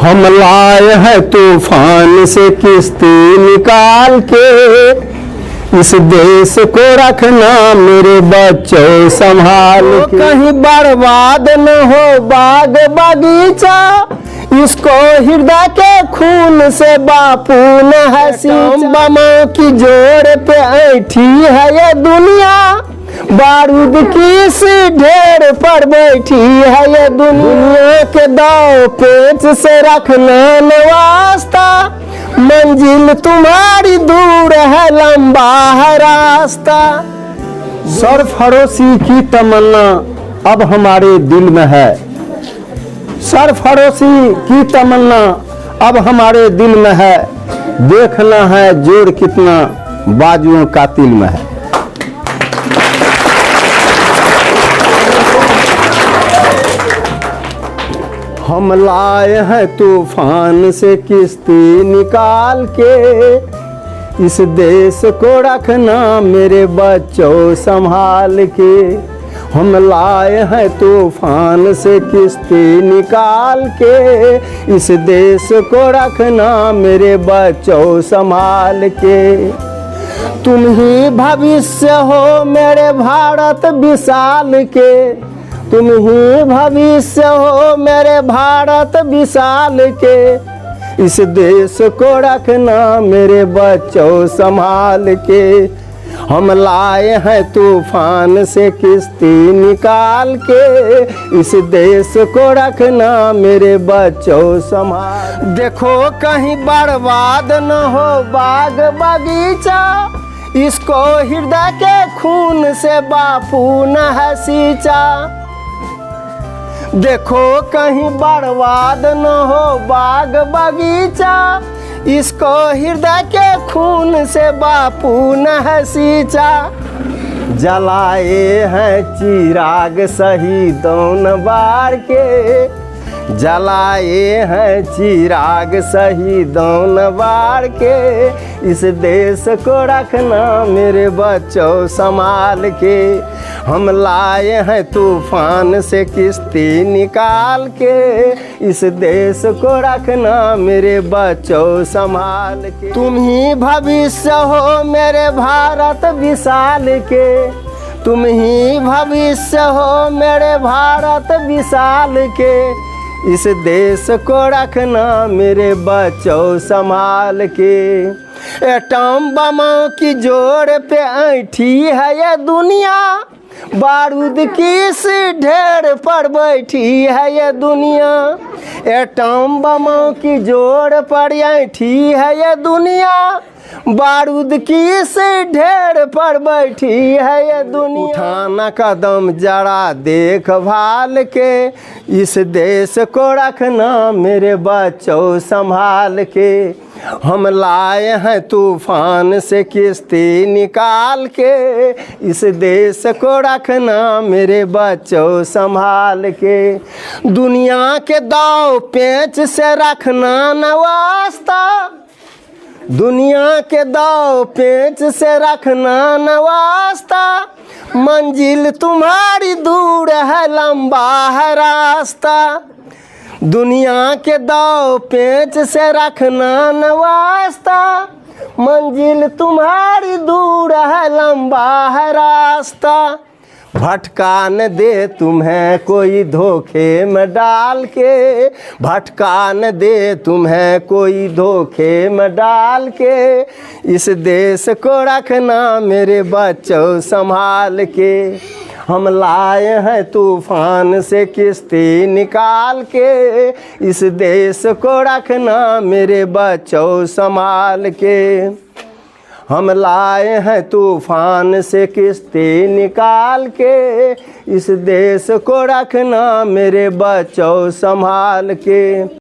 हम लाए हैं तूफान से किश्ती निकाल के, इस देश को रखना मेरे बच्चों संभाल के। कहीं बर्बाद न हो बाग बगीचा, इसको हृदय के खून से बापू न है सींचा। बमों की जोर पे ऐठी है ये दुनिया, बारूद की सी ढेर पर बैठी है ये दुनिया के दाव पेच से रखना न वास्ता, मंजिल तुम्हारी दूर है लंबा है रास्ता। सरफरोशी की तमन्ना अब हमारे दिल में है, सरफरोशी की तमन्ना अब हमारे दिल में है, देखना है जोर कितना बाजुओं का तिल में है। हम लाए हैं तूफान से किश्ती निकाल के, इस देश को रखना मेरे बच्चों संभाल के। हम लाए हैं तूफान से किश्ती निकाल के, इस देश को रखना मेरे बच्चों संभाल के। तुम ही भविष्य हो मेरे भारत विशाल के, तुम ही भविष्य हो मेरे भारत विशाल के, इस देश को रखना मेरे बच्चों संभाल के। हम लाए हैं तूफान से किश्ती निकाल के, इस देश को रखना मेरे बच्चों संभाल। देखो कहीं बर्बाद न हो बाग बगीचा, इसको हृदय के खून से बापू न है सींचा। देखो कहीं बर्बाद न हो बाग बगीचा, इसको हृदय के खून से बापू न है सींचा। जलाए हैं चिराग शहीदों न बार के, जलाए हैं चिराग शहीदों न बार के, इस देश को रखना मेरे बच्चों संभाल के। हम लाए हैं तूफान से किश्ती निकाल के, इस देश को रखना मेरे बच्चों संभाल के। तुम ही भविष्य हो मेरे भारत विशाल के, तुम ही भविष्य हो मेरे भारत विशाल के, इस देश को रखना मेरे बच्चों संभाल के। एटम बमों की जोर पे ऐठी है ये दुनिया, बारूद की सी ढेर पर बैठी है ये दुनिया। एटम बमों की जोर पर ऐठी है ये दुनिया, बारूद की सी ढेर पर बैठी है ये दुनिया। उठाना कदम जरा देखभाल के, इस देश को रखना मेरे बच्चों संभाल के। हम लाए हैं तूफान से किश्ती निकाल के, इस देश को रखना मेरे बच्चों संभाल के। दुनिया के दाव पेच से रखना न वास्ता, दुनिया के दाव पेच से रखना न वास्ता, मंजिल तुम्हारी दूर है लंबा है रास्ता। दुनिया के दाव पेच से रखना न वास्ता, मंजिल तुम्हारी दूर है लंबा है रास्ता। भटका न दे तुम्हें कोई धोखे में डाल के, भटका न दे तुम्हें कोई धोखे में डाल के, इस देश को रखना मेरे बच्चों संभाल के। हम लाए हैं तूफान से किश्ती निकाल के, इस देश को रखना मेरे बच्चों संभाल के। हम लाए हैं तूफान से किश्ती निकाल के, इस देश को रखना मेरे बच्चों संभाल के।